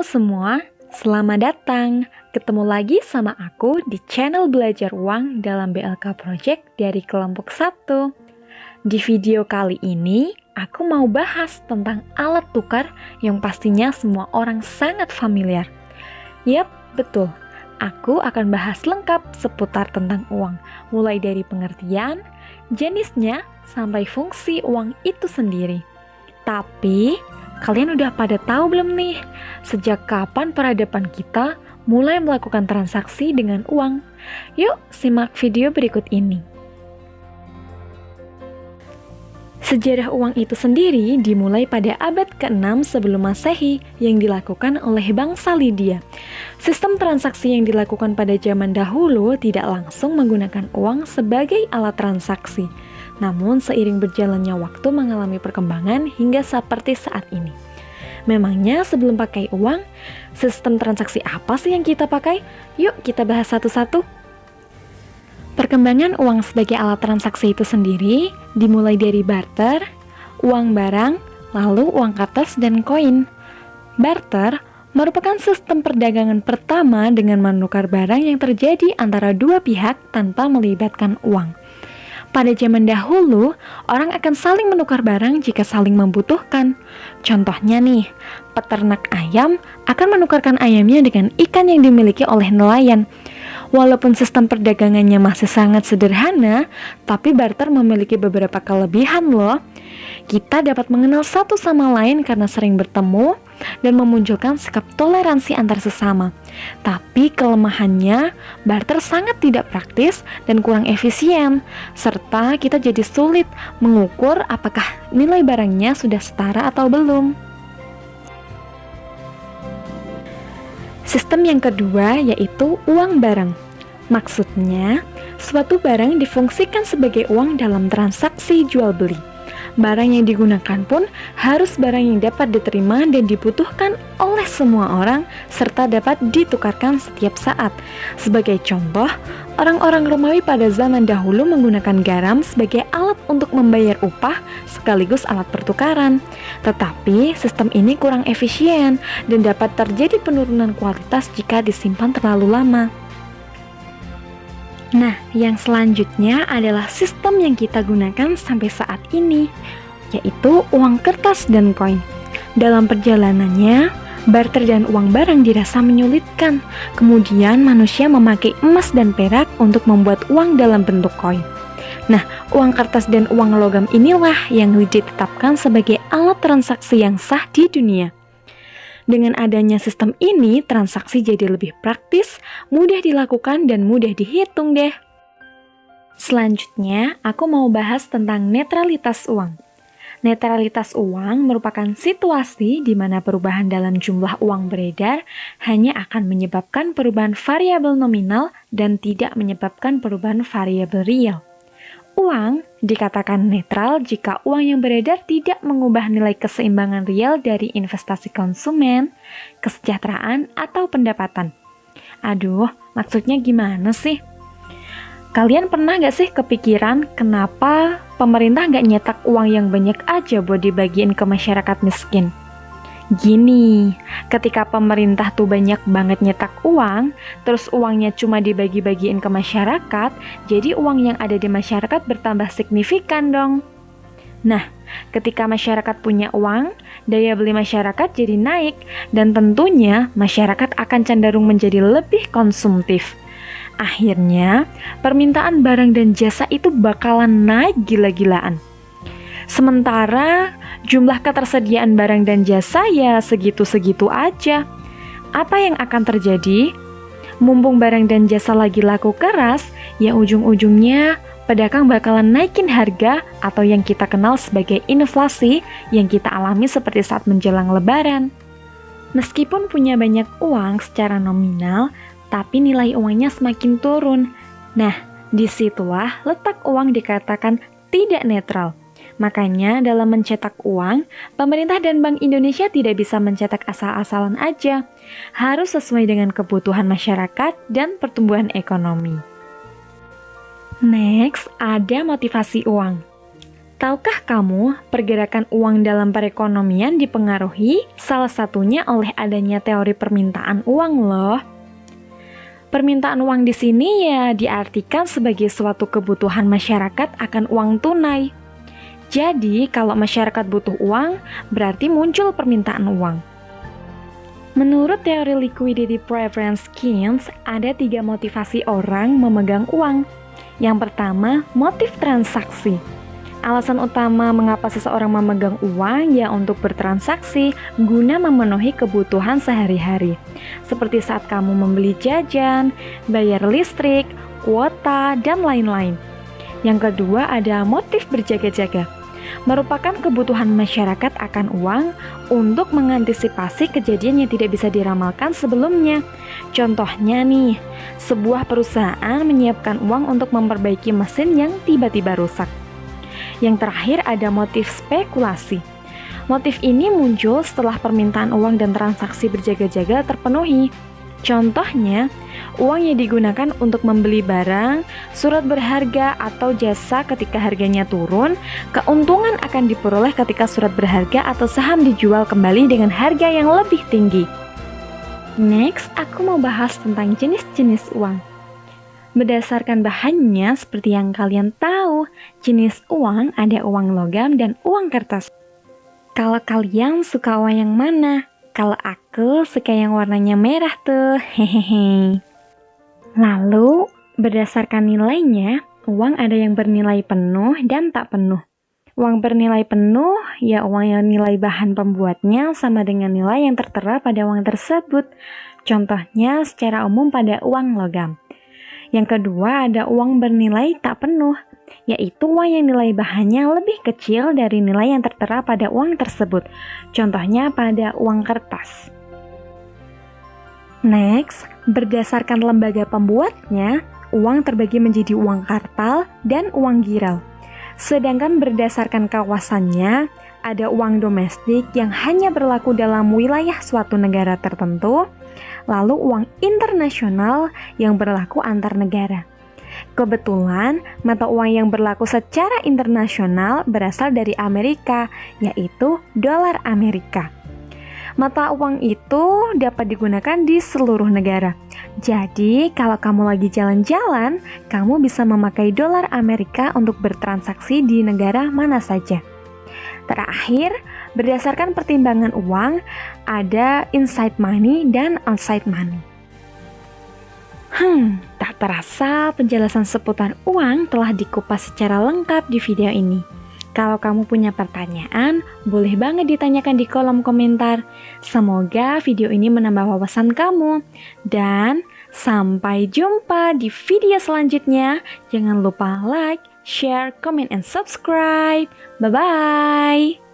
semua, selamat datang. Ketemu lagi sama aku di channel Belajar Uang dalam BLK Project dari kelompok 1. Di video kali ini, aku mau bahas tentang alat tukar yang pastinya semua orang sangat familiar. Yap, betul. Aku akan bahas lengkap seputar tentang uang, mulai dari pengertian, jenisnya, sampai fungsi uang itu sendiri. Tapi, kalian udah pada tahu belum nih, sejak kapan peradaban kita mulai melakukan transaksi dengan uang? Yuk, simak video berikut ini. Sejarah uang itu sendiri dimulai pada abad ke-6 sebelum Masehi yang dilakukan oleh bangsa Lydia. Sistem transaksi yang dilakukan pada zaman dahulu tidak langsung menggunakan uang sebagai alat transaksi. Namun seiring berjalannya waktu mengalami perkembangan hingga seperti saat ini. Memangnya sebelum pakai uang, sistem transaksi apa sih yang kita pakai? Yuk kita bahas satu-satu. Perkembangan uang sebagai alat transaksi itu sendiri dimulai dari barter, uang barang, lalu uang kertas dan koin. Barter merupakan sistem perdagangan pertama dengan menukar barang yang terjadi antara dua pihak tanpa melibatkan uang. Pada zaman dahulu, orang akan saling menukar barang jika saling membutuhkan. Contohnya nih, peternak ayam akan menukarkan ayamnya dengan ikan yang dimiliki oleh nelayan. Walaupun sistem perdagangannya masih sangat sederhana, tapi barter memiliki beberapa kelebihan loh. Kita dapat mengenal satu sama lain karena sering bertemu dan memunculkan sikap toleransi antar sesama. Tapi kelemahannya, barter sangat tidak praktis dan kurang efisien, serta kita jadi sulit mengukur apakah nilai barangnya sudah setara atau belum. Sistem yang kedua yaitu uang barang. Maksudnya, suatu barang difungsikan sebagai uang dalam transaksi jual-beli. Barang yang digunakan pun harus barang yang dapat diterima dan dibutuhkan oleh semua orang serta dapat ditukarkan setiap saat. Sebagai contoh, orang-orang Romawi pada zaman dahulu menggunakan garam sebagai alat untuk membayar upah sekaligus alat pertukaran. Tetapi sistem ini kurang efisien dan dapat terjadi penurunan kualitas jika disimpan terlalu lama. Nah, yang selanjutnya adalah sistem yang kita gunakan sampai saat ini, yaitu uang kertas dan koin. Dalam perjalanannya, barter dan uang barang dirasa menyulitkan. Kemudian manusia memakai emas dan perak untuk membuat uang dalam bentuk koin. Nah, uang kertas dan uang logam inilah yang ditetapkan sebagai alat transaksi yang sah di dunia. Dengan adanya sistem ini, transaksi jadi lebih praktis, mudah dilakukan, dan mudah dihitung deh. Selanjutnya, aku mau bahas tentang netralitas uang. Netralitas uang merupakan situasi di mana perubahan dalam jumlah uang beredar hanya akan menyebabkan perubahan variabel nominal dan tidak menyebabkan perubahan variabel real. Uang dikatakan netral jika uang yang beredar tidak mengubah nilai keseimbangan real dari investasi konsumen, kesejahteraan, atau pendapatan. Aduh, maksudnya gimana sih? Kalian pernah gak sih kepikiran kenapa pemerintah gak nyetak uang yang banyak aja buat dibagiin ke masyarakat miskin? Gini, ketika pemerintah tuh banyak banget nyetak uang, terus uangnya cuma dibagi-bagiin ke masyarakat, jadi uang yang ada di masyarakat bertambah signifikan dong. Nah, ketika masyarakat punya uang, daya beli masyarakat jadi naik, dan tentunya masyarakat akan cenderung menjadi lebih konsumtif. Akhirnya, permintaan barang dan jasa itu bakalan naik gila-gilaan. Sementara jumlah ketersediaan barang dan jasa ya segitu-segitu aja. Apa yang akan terjadi? Mumpung barang dan jasa lagi laku keras, ya ujung-ujungnya pedagang bakalan naikin harga atau yang kita kenal sebagai inflasi yang kita alami seperti saat menjelang lebaran. Meskipun punya banyak uang secara nominal, tapi nilai uangnya semakin turun. Nah, disitulah letak uang dikatakan tidak netral. Makanya dalam mencetak uang, pemerintah dan Bank Indonesia tidak bisa mencetak asal-asalan aja. Harus sesuai dengan kebutuhan masyarakat dan pertumbuhan ekonomi. Next, ada motivasi uang. Tahukah kamu, pergerakan uang dalam perekonomian dipengaruhi salah satunya oleh adanya teori permintaan uang loh. Permintaan uang di sini ya diartikan sebagai suatu kebutuhan masyarakat akan uang tunai. Jadi, kalau masyarakat butuh uang, berarti muncul permintaan uang. Menurut teori liquidity preference schemes, ada 3 motivasi orang memegang uang. Yang pertama, motif transaksi. Alasan utama mengapa seseorang memegang uang ya untuk bertransaksi guna memenuhi kebutuhan sehari-hari. Seperti saat kamu membeli jajan, bayar listrik, kuota, dan lain-lain. Yang kedua ada motif berjaga-jaga. Merupakan kebutuhan masyarakat akan uang untuk mengantisipasi kejadian yang tidak bisa diramalkan sebelumnya. Contohnya nih, sebuah perusahaan menyiapkan uang untuk memperbaiki mesin yang tiba-tiba rusak. Yang terakhir ada motif spekulasi. Motif ini muncul setelah permintaan uang dan transaksi berjaga-jaga terpenuhi. Contohnya, uang yang digunakan untuk membeli barang, surat berharga, atau jasa ketika harganya turun, keuntungan akan diperoleh ketika surat berharga atau saham dijual kembali dengan harga yang lebih tinggi. Next, aku mau bahas tentang jenis-jenis uang. Berdasarkan bahannya, seperti yang kalian tahu, jenis uang ada uang logam dan uang kertas. Kalau kalian suka uang yang mana? Kalau aku suka yang warnanya merah tuh, hehehe. Lalu, berdasarkan nilainya, uang ada yang bernilai penuh dan tak penuh. Uang bernilai penuh, ya uang yang nilai bahan pembuatnya sama dengan nilai yang tertera pada uang tersebut. Contohnya secara umum pada uang logam. Yang kedua ada uang bernilai tak penuh, yaitu uang yang nilai bahannya lebih kecil dari nilai yang tertera pada uang tersebut. Contohnya pada uang kertas. Next, berdasarkan lembaga pembuatnya, uang terbagi menjadi uang kartal dan uang giral. Sedangkan berdasarkan kawasannya, ada uang domestik yang hanya berlaku dalam wilayah suatu negara tertentu, lalu uang internasional yang berlaku antar negara. Kebetulan, mata uang yang berlaku secara internasional berasal dari Amerika, yaitu dolar Amerika. Mata uang itu dapat digunakan di seluruh negara. Jadi, kalau kamu lagi jalan-jalan, kamu bisa memakai dolar Amerika untuk bertransaksi di negara mana saja. Terakhir, berdasarkan pertimbangan uang, ada inside money dan outside money. Tak terasa penjelasan seputar uang telah dikupas secara lengkap di video ini. Kalau kamu punya pertanyaan, boleh banget ditanyakan di kolom komentar. Semoga video ini menambah wawasan kamu. Dan sampai jumpa di video selanjutnya. Jangan lupa like, share, comment, and subscribe. Bye-bye!